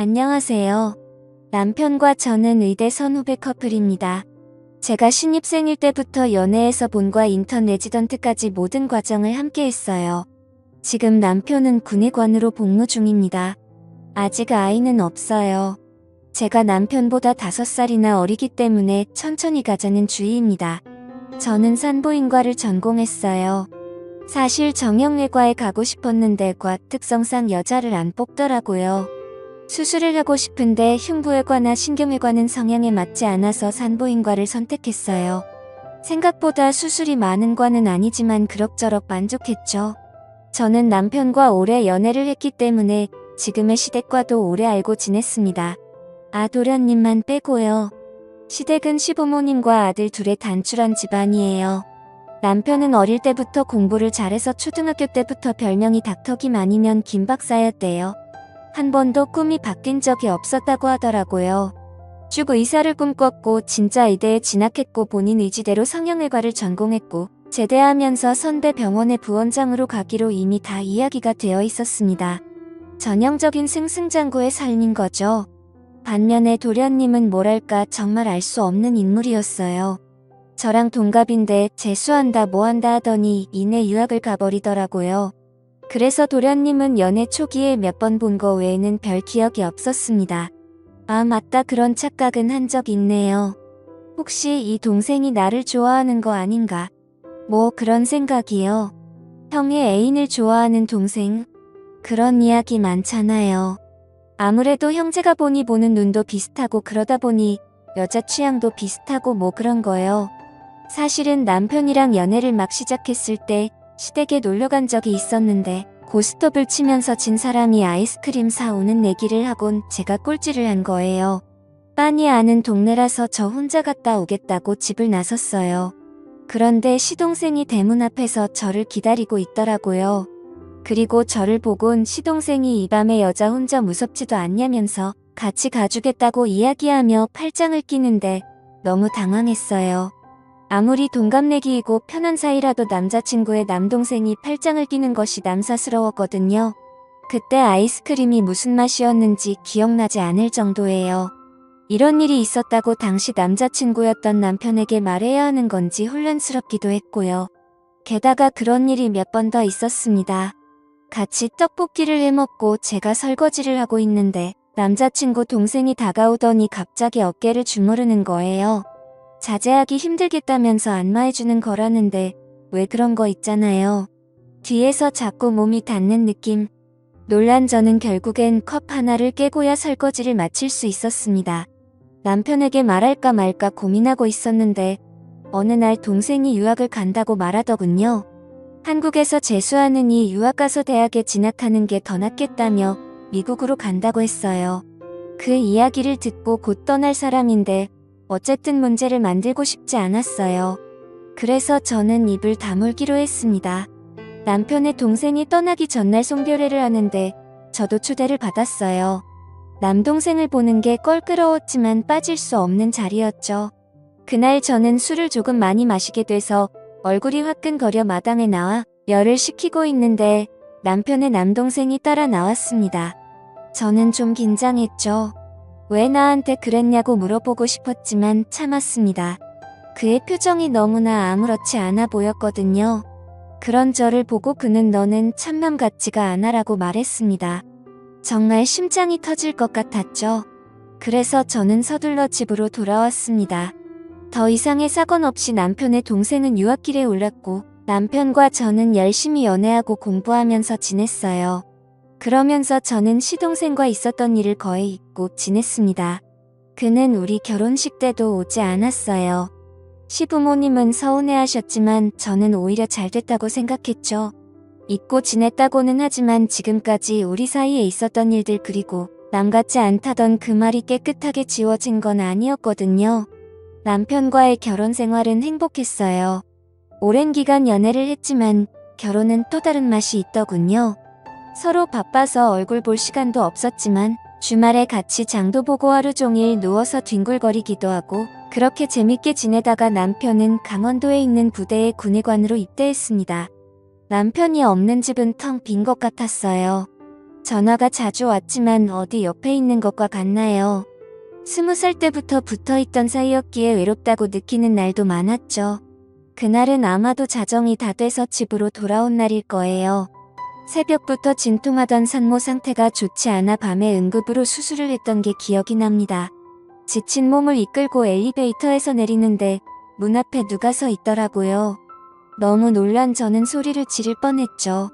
안녕하세요. 남편과 저는 의대 선후배 커플입니다. 제가 신입생일 때부터 연애에서 본과 인턴 레지던트까지 모든 과정을 함께 했어요. 지금 남편은 군의관으로 복무 중입니다. 아직 아이는 없어요. 제가 남편보다 5살이나 어리기 때문에 천천히 가자는 주의입니다. 저는 산부인과를 전공했어요. 사실 정형외과에 가고 싶었는데 과 특성상 여자를 안 뽑더라고요. 수술을 하고 싶은데 흉부외과나 신경외과는 성향에 맞지 않아서 산부인과를 선택했어요. 생각보다 수술이 많은 과는 아니지만 그럭저럭 만족했죠. 저는 남편과 오래 연애를 했기 때문에 지금의 시댁과도 오래 알고 지냈습니다. 도련님만 빼고요. 시댁은 시부모님과 아들 둘의 단출한 집안이에요. 남편은 어릴 때부터 공부를 잘해서 초등학교 때부터 별명이 닥터김 아니면 김박사였대요. 한 번도 꿈이 바뀐 적이 없었다고 하더라고요. 쭉 의사를 꿈꿨고 진짜 의대에 진학했고 본인 의지대로 성형외과를 전공했고 제대하면서 선대 병원의 부원장으로 가기로 이미 다 이야기가 되어 있었습니다. 전형적인 승승장구의 삶인 거죠. 반면에 도련님은 뭐랄까 정말 알 수 없는 인물이었어요. 저랑 동갑인데 재수한다 뭐한다 하더니 이내 유학을 가버리더라고요. 그래서 도련님은 연애 초기에 몇 번 본 거 외에는 별 기억이 없었습니다. 맞다, 그런 착각은 한 적 있네요. 혹시 이 동생이 나를 좋아하는 거 아닌가? 뭐 그런 생각이요. 형의 애인을 좋아하는 동생? 그런 이야기 많잖아요. 아무래도 형제가 보니 보는 눈도 비슷하고 그러다 보니 여자 취향도 비슷하고 뭐 그런 거요. 사실은 남편이랑 연애를 막 시작했을 때 시댁에 놀러간 적이 있었는데 고스톱을 치면서 진 사람이 아이스크림 사오는 내기를 하곤 제가 꼴찌를 한 거예요. 빤히 아는 동네라서 저 혼자 갔다 오겠다고 집을 나섰어요. 그런데 시동생이 대문 앞에서 저를 기다리고 있더라고요. 그리고 저를 보곤 시동생이 이 밤에 여자 혼자 무섭지도 않냐면서 같이 가주겠다고 이야기하며 팔짱을 끼는데 너무 당황했어요. 아무리 동갑내기이고 편한 사이라도 남자친구의 남동생이 팔짱을 끼는 것이 남사스러웠거든요. 그때 아이스크림이 무슨 맛이었는지 기억나지 않을 정도예요. 이런 일이 있었다고 당시 남자친구였던 남편에게 말해야 하는 건지 혼란스럽기도 했고요. 게다가 그런 일이 몇 번 더 있었습니다. 같이 떡볶이를 해먹고 제가 설거지를 하고 있는데 남자친구 동생이 다가오더니 갑자기 어깨를 주무르는 거예요. 자제하기 힘들겠다면서 안마해주는 거라는데 왜 그런 거 있잖아요. 뒤에서 자꾸 몸이 닿는 느낌. 놀란 저는 결국엔 컵 하나를 깨고야 설거지를 마칠 수 있었습니다. 남편에게 말할까 말까 고민하고 있었는데 어느 날 동생이 유학을 간다고 말하더군요. 한국에서 재수하느니 유학 가서 대학에 진학하는 게 더 낫겠다며 미국으로 간다고 했어요. 그 이야기를 듣고 곧 떠날 사람인데 어쨌든 문제를 만들고 싶지 않았어요. 그래서 저는 입을 다물기로 했습니다. 남편의 동생이 떠나기 전날 송별회를 하는데 저도 초대를 받았어요. 남동생을 보는 게 껄끄러웠지만 빠질 수 없는 자리였죠. 그날 저는 술을 조금 많이 마시게 돼서 얼굴이 화끈거려 마당에 나와 열을 식히고 있는데 남편의 남동생이 따라 나왔습니다. 저는 좀 긴장했죠. 왜 나한테 그랬냐고 물어보고 싶었지만 참았습니다. 그의 표정이 너무나 아무렇지 않아 보였거든요. 그런 저를 보고 그는 너는 참남 같지가 않아라고 말했습니다. 정말 심장이 터질 것 같았죠. 그래서 저는 서둘러 집으로 돌아왔습니다. 더 이상의 사건 없이 남편의 동생은 유학길에 올랐고 남편과 저는 열심히 연애하고 공부하면서 지냈어요. 그러면서 저는 시동생과 있었던 일을 거의 잊고 지냈습니다. 그는 우리 결혼식 때도 오지 않았어요. 시부모님은 서운해하셨지만 저는 오히려 잘 됐다고 생각했죠. 잊고 지냈다고는 하지만 지금까지 우리 사이에 있었던 일들 그리고 남 같지 않다던 그 말이 깨끗하게 지워진 건 아니었거든요. 남편과의 결혼 생활은 행복했어요. 오랜 기간 연애를 했지만 결혼은 또 다른 맛이 있더군요. 서로 바빠서 얼굴 볼 시간도 없었지만 주말에 같이 장도 보고 하루 종일 누워서 뒹굴거리기도 하고 그렇게 재밌게 지내다가 남편은 강원도에 있는 부대의 군의관으로 입대했습니다. 남편이 없는 집은 텅 빈 것 같았어요. 전화가 자주 왔지만 어디 옆에 있는 것과 같나요? 20살 때부터 붙어있던 사이였기에 외롭다고 느끼는 날도 많았죠. 그날은 아마도 자정이 다 돼서 집으로 돌아온 날일 거예요. 새벽부터 진통하던 산모 상태가 좋지 않아 밤에 응급으로 수술을 했던 게 기억이 납니다. 지친 몸을 이끌고 엘리베이터에서 내리는데 문 앞에 누가 서 있더라고요. 너무 놀란 저는 소리를 지를 뻔했죠.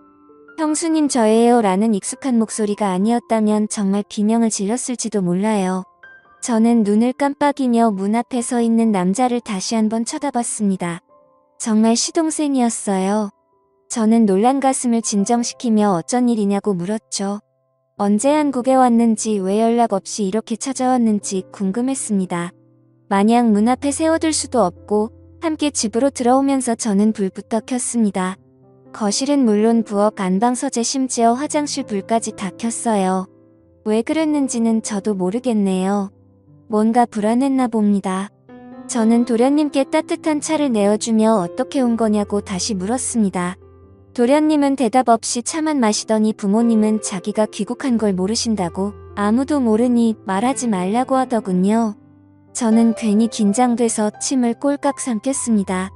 형수님 저예요 라는 익숙한 목소리가 아니었다면 정말 비명을 질렀을지도 몰라요. 저는 눈을 깜빡이며 문 앞에 서 있는 남자를 다시 한번 쳐다봤습니다. 정말 시동생이었어요. 저는 놀란 가슴을 진정시키며 어쩐 일이냐고 물었죠. 언제 한국에 왔는지 왜 연락 없이 이렇게 찾아왔는지 궁금했습니다. 마냥 문 앞에 세워둘 수도 없고 함께 집으로 들어오면서 저는 불부터 켰습니다. 거실은 물론 부엌 안방 서재 심지어 화장실 불까지 다 켰어요. 왜 그랬는지는 저도 모르겠네요. 뭔가 불안했나 봅니다. 저는 도련님께 따뜻한 차를 내어주며 어떻게 온 거냐고 다시 물었습니다. 도련님은 대답 없이 차만 마시더니 부모님은 자기가 귀국한 걸 모르신다고 아무도 모르니 말하지 말라고 하더군요. 저는 괜히 긴장돼서 침을 꼴깍 삼켰습니다.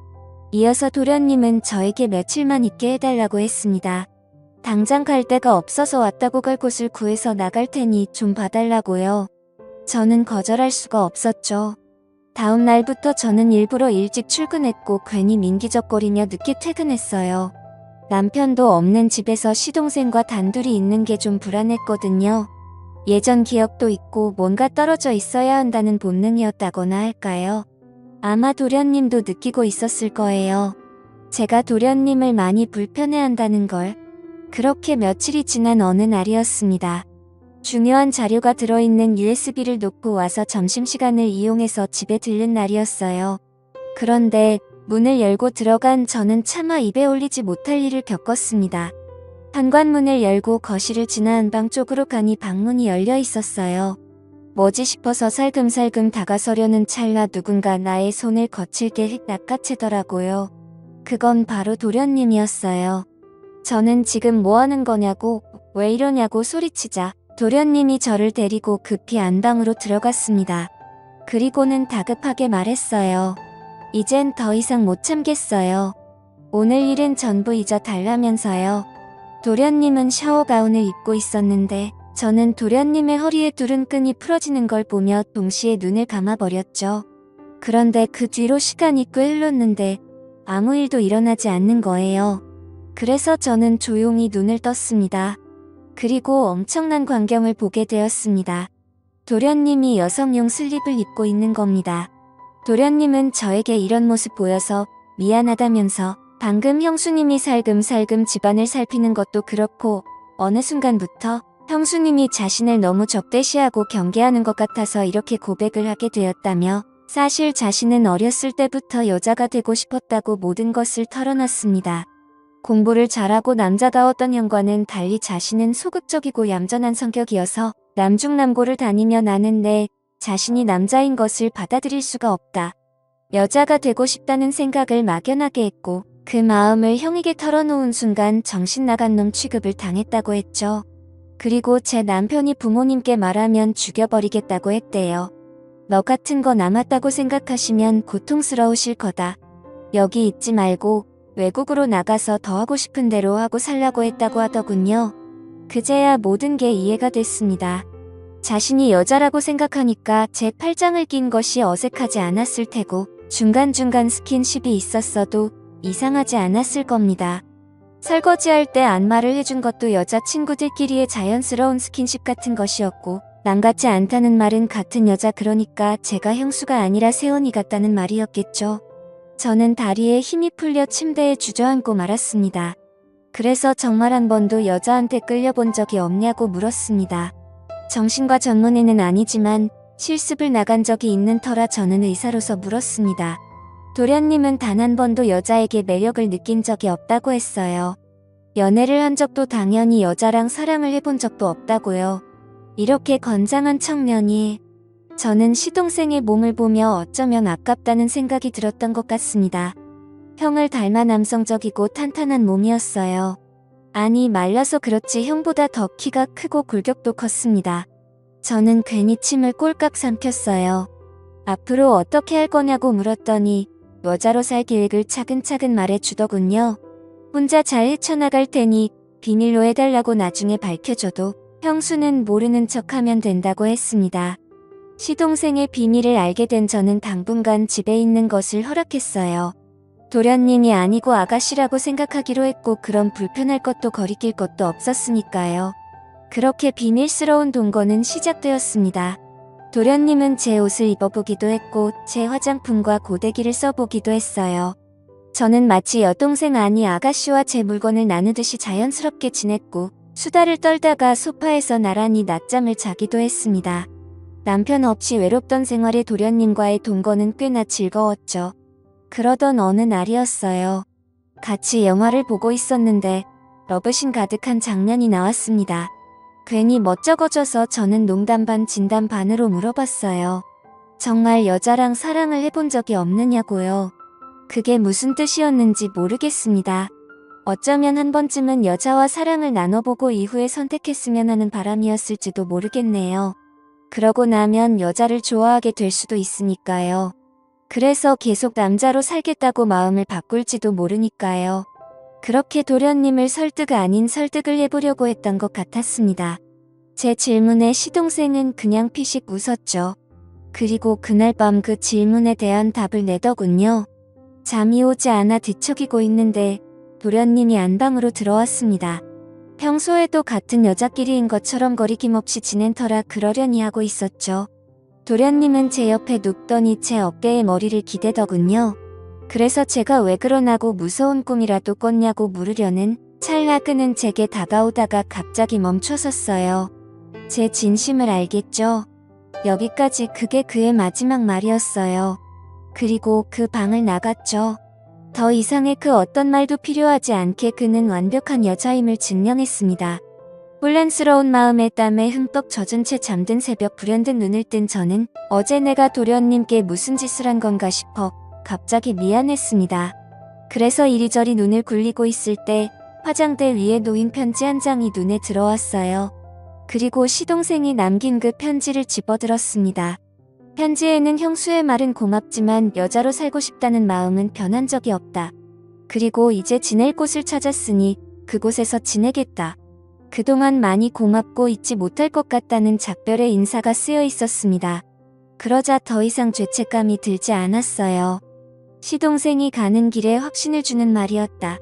이어서 도련님은 저에게 며칠만 있게 해달라고 했습니다. 당장 갈 데가 없어서 왔다고 갈 곳을 구해서 나갈 테니 좀 봐달라고요. 저는 거절할 수가 없었죠. 다음 날부터 저는 일부러 일찍 출근했고 괜히 민기적거리며 늦게 퇴근했어요. 남편도 없는 집에서 시동생과 단둘이 있는 게 좀 불안했거든요. 예전 기억도 있고 뭔가 떨어져 있어야 한다는 본능이었다거나 할까요? 아마 도련님도 느끼고 있었을 거예요. 제가 도련님을 많이 불편해한다는 걸. 그렇게 며칠이 지난 어느 날이었습니다. 중요한 자료가 들어있는 USB를 놓고 와서 점심시간을 이용해서 집에 들른 날이었어요. 그런데 문을 열고 들어간 저는 차마 입에 올리지 못할 일을 겪었습니다. 현관문을 열고 거실을 지나 안방 쪽으로 가니 방문이 열려 있었어요. 뭐지 싶어서 살금살금 다가서려는 찰나 누군가 나의 손을 거칠게 낚아채더라고요. 그건 바로 도련님이었어요. 저는 지금 뭐 하는 거냐고, 왜 이러냐고 소리치자 도련님이 저를 데리고 급히 안방으로 들어갔습니다. 그리고는 다급하게 말했어요. 이젠 더 이상 못 참겠어요. 오늘 일은 전부 잊어달라면서요. 도련님은 샤워 가운을 입고 있었는데 저는 도련님의 허리에 두른 끈이 풀어지는 걸 보며 동시에 눈을 감아버렸죠. 그런데 그 뒤로 시간이 꽤 흘렀는데 아무 일도 일어나지 않는 거예요. 그래서 저는 조용히 눈을 떴습니다. 그리고 엄청난 광경을 보게 되었습니다. 도련님이 여성용 슬립을 입고 있는 겁니다. 도련님은 저에게 이런 모습 보여서 미안하다면서 방금 형수님이 살금살금 집안을 살피는 것도 그렇고 어느 순간부터 형수님이 자신을 너무 적대시하고 경계하는 것 같아서 이렇게 고백을 하게 되었다며 사실 자신은 어렸을 때부터 여자가 되고 싶었다고 모든 것을 털어놨습니다. 공부를 잘하고 남자다웠던 형과는 달리 자신은 소극적이고 얌전한 성격이어서 남중남고를 다니며 나는 내 자신이 남자인 것을 받아들일 수가 없다. 여자가 되고 싶다는 생각을 막연하게 했고 그 마음을 형에게 털어놓은 순간 정신 나간 놈 취급을 당했다고 했죠. 그리고 제 남편이 부모님께 말하면 죽여버리겠다고 했대요. 너 같은 거 남았다고 생각하시면 고통스러우실 거다. 여기 있지 말고 외국으로 나가서 더 하고 싶은 대로 하고 살라고 했다고 하더군요. 그제야 모든 게 이해가 됐습니다. 자신이 여자라고 생각하니까 제 팔짱을 낀 것이 어색하지 않았을 테고 중간중간 스킨십이 있었어도 이상하지 않았을 겁니다. 설거지할 때 안마를 해준 것도 여자친구들끼리의 자연스러운 스킨십 같은 것이었고 남 같지 않다는 말은 같은 여자 그러니까 제가 형수가 아니라 세원이 같다는 말이었겠죠. 저는 다리에 힘이 풀려 침대에 주저앉고 말았습니다. 그래서 정말 한 번도 여자한테 끌려본 적이 없냐고 물었습니다. 정신과 전문의는 아니지만 실습을 나간 적이 있는 터라 저는 의사로서 물었습니다. 도련님은 단 한 번도 여자에게 매력을 느낀 적이 없다고 했어요. 연애를 한 적도 당연히 여자랑 사랑을 해본 적도 없다고요. 이렇게 건장한 청년이 저는 시동생의 몸을 보며 어쩌면 아깝다는 생각이 들었던 것 같습니다. 형을 닮아 남성적이고 탄탄한 몸이었어요. 아니 말라서 그렇지 형보다 더 키가 크고 골격도 컸습니다. 저는 괜히 침을 꼴깍 삼켰어요. 앞으로 어떻게 할 거냐고 물었더니 여자로 살 계획을 차근차근 말해주더군요. 혼자 잘 헤쳐나갈 테니 비밀로 해달라고 나중에 밝혀줘도 형수는 모르는 척하면 된다고 했습니다. 시동생의 비밀을 알게 된 저는 당분간 집에 있는 것을 허락했어요. 도련님이 아니고 아가씨라고 생각하기로 했고 그런 불편할 것도 거리낄 것도 없었으니까요. 그렇게 비밀스러운 동거는 시작되었습니다. 도련님은 제 옷을 입어보기도 했고 제 화장품과 고데기를 써보기도 했어요. 저는 마치 여동생 아니 아가씨와 제 물건을 나누듯이 자연스럽게 지냈고 수다를 떨다가 소파에서 나란히 낮잠을 자기도 했습니다. 남편 없이 외롭던 생활에 도련님과의 동거는 꽤나 즐거웠죠. 그러던 어느 날이었어요. 같이 영화를 보고 있었는데 러브신 가득한 장면이 나왔습니다. 괜히 멋쩍어져서 저는 농담 반 진담 반으로 물어봤어요. 정말 여자랑 사랑을 해본 적이 없느냐고요. 그게 무슨 뜻이었는지 모르겠습니다. 어쩌면 한 번쯤은 여자와 사랑을 나눠보고 이후에 선택했으면 하는 바람이었을지도 모르겠네요. 그러고 나면 여자를 좋아하게 될 수도 있으니까요. 그래서 계속 남자로 살겠다고 마음을 바꿀지도 모르니까요. 그렇게 도련님을 설득 아닌 설득을 해보려고 했던 것 같았습니다. 제 질문에 시동생은 그냥 피식 웃었죠. 그리고 그날 밤 그 질문에 대한 답을 내더군요. 잠이 오지 않아 뒤척이고 있는데 도련님이 안방으로 들어왔습니다. 평소에도 같은 여자끼리인 것처럼 거리낌 없이 지낸 터라 그러려니 하고 있었죠. 도련님은 제 옆에 눕더니 제 어깨에 머리를 기대더군요. 그래서 제가 왜 그러나고 무서운 꿈이라도 꿨냐고 물으려는 찰나 그는 제게 다가오다가 갑자기 멈춰섰어요. 제 진심을 알겠죠? 여기까지 그게 그의 마지막 말이었어요. 그리고 그 방을 나갔죠. 더 이상의 그 어떤 말도 필요하지 않게 그는 완벽한 여자임을 증명했습니다. 혼란스러운 마음에 땀에 흠뻑 젖은 채 잠든 새벽 불현듯 눈을 뜬 저는 어제 내가 도련님께 무슨 짓을 한 건가 싶어 갑자기 미안했습니다. 그래서 이리저리 눈을 굴리고 있을 때 화장대 위에 놓인 편지 한 장이 눈에 들어왔어요. 그리고 시동생이 남긴 그 편지를 집어들었습니다. 편지에는 형수의 말은 고맙지만 여자로 살고 싶다는 마음은 변한 적이 없다. 그리고 이제 지낼 곳을 찾았으니 그곳에서 지내겠다. 그동안 많이 고맙고 잊지 못할 것 같다는 작별의 인사가 쓰여 있었습니다. 그러자 더 이상 죄책감이 들지 않았어요. 시동생이 가는 길에 확신을 주는 말이었다.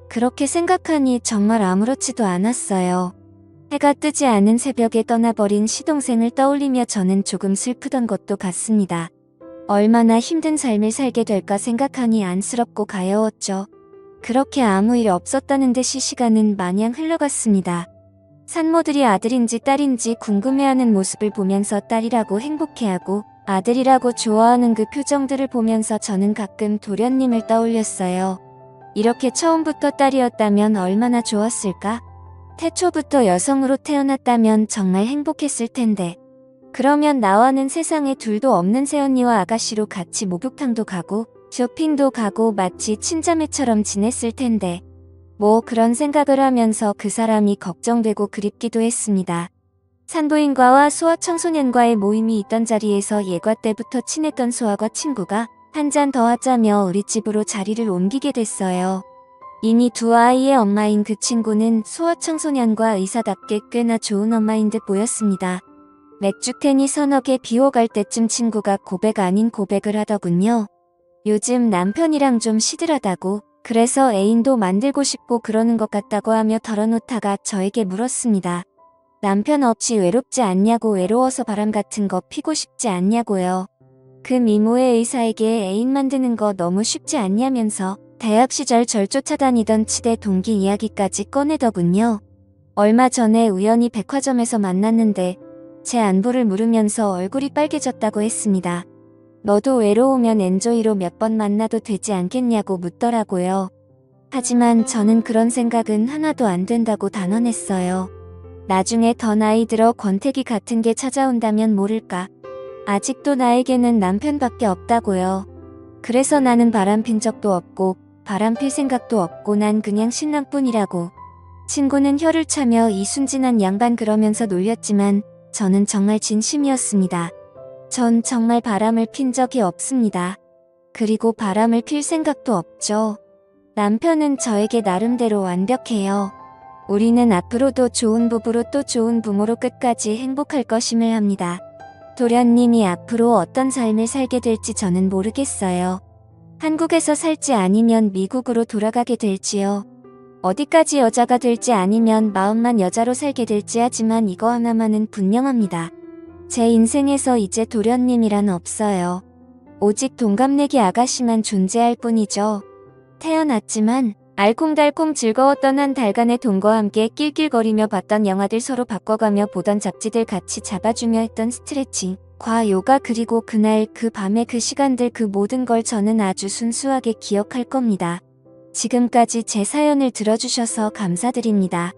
그렇게 생각하니 정말 아무렇지도 않았어요. 해가 뜨지 않은 새벽에 떠나버린 시동생을 떠올리며 저는 조금 슬프던 것도 같습니다. 얼마나 힘든 삶을 살게 될까 생각하니 안쓰럽고 가여웠죠. 그렇게 아무 일 없었다는 듯이 시간은 마냥 흘러갔습니다. 산모들이 아들인지 딸인지 궁금해하는 모습을 보면서 딸이라고 행복해하고 아들이라고 좋아하는 그 표정들을 보면서 저는 가끔 도련님을 떠올렸어요. 이렇게 처음부터 딸이었다면 얼마나 좋았을까? 태초부터 여성으로 태어났다면 정말 행복했을 텐데. 그러면 나와는 세상에 둘도 없는 새언니와 아가씨로 같이 목욕탕도 가고 쇼핑도 가고 마치 친자매처럼 지냈을 텐데. 뭐 그런 생각을 하면서 그 사람이 걱정되고 그립기도 했습니다. 산부인과와 소아청소년과의 모임이 있던 자리에서 예과 때부터 친했던 소아과 친구가 한 잔 더 하자며 우리 집으로 자리를 옮기게 됐어요. 이미 두 아이의 엄마인 그 친구는 소아청소년과 의사답게 꽤나 좋은 엄마인 듯 보였습니다. 맥주캔이 서너 개 비워갈 때쯤 친구가 고백 아닌 고백을 하더군요. 요즘 남편이랑 좀 시들하다고, 그래서 애인도 만들고 싶고 그러는 것 같다고 하며 털어놓다가 저에게 물었습니다. 남편 없이 외롭지 않냐고, 외로워서 바람 같은 거 피고 싶지 않냐고요. 그 미모의 의사에게 애인 만드는 거 너무 쉽지 않냐면서 대학 시절 절 쫓아다니던 치대 동기 이야기까지 꺼내더군요. 얼마 전에 우연히 백화점에서 만났는데 제 안부를 물으면서 얼굴이 빨개졌다고 했습니다. 너도 외로우면 엔조이로 몇 번 만나도 되지 않겠냐고 묻더라고요. 하지만 저는 그런 생각은 하나도 안 된다고 단언했어요. 나중에 더 나이 들어 권태기 같은 게 찾아온다면 모를까. 아직도 나에게는 남편밖에 없다고요. 그래서 나는 바람핀 적도 없고 바람필 생각도 없고 난 그냥 신랑뿐이라고. 친구는 혀를 차며 이 순진한 양반 그러면서 놀렸지만 저는 정말 진심이었습니다. 전 정말 바람을 핀 적이 없습니다. 그리고 바람을 필 생각도 없죠. 남편은 저에게 나름대로 완벽해요. 우리는 앞으로도 좋은 부부로 또 좋은 부모로 끝까지 행복할 것임을 합니다. 도련님이 앞으로 어떤 삶을 살게 될지 저는 모르겠어요. 한국에서 살지 아니면 미국으로 돌아가게 될지요. 어디까지 여자가 될지 아니면 마음만 여자로 살게 될지 하지만 이거 하나만은 분명합니다. 제 인생에서 이제 도련님이란 없어요. 오직 동갑내기 아가씨만 존재할 뿐이죠. 태어났지만 알콩달콩 즐거웠던 한 달간의 동거와 함께 낄낄거리며 봤던 영화들 서로 바꿔가며 보던 잡지들 같이 잡아주며 했던 스트레칭, 과 요가 그리고 그날 그 밤의 그 시간들 그 모든 걸 저는 아주 순수하게 기억할 겁니다. 지금까지 제 사연을 들어주셔서 감사드립니다.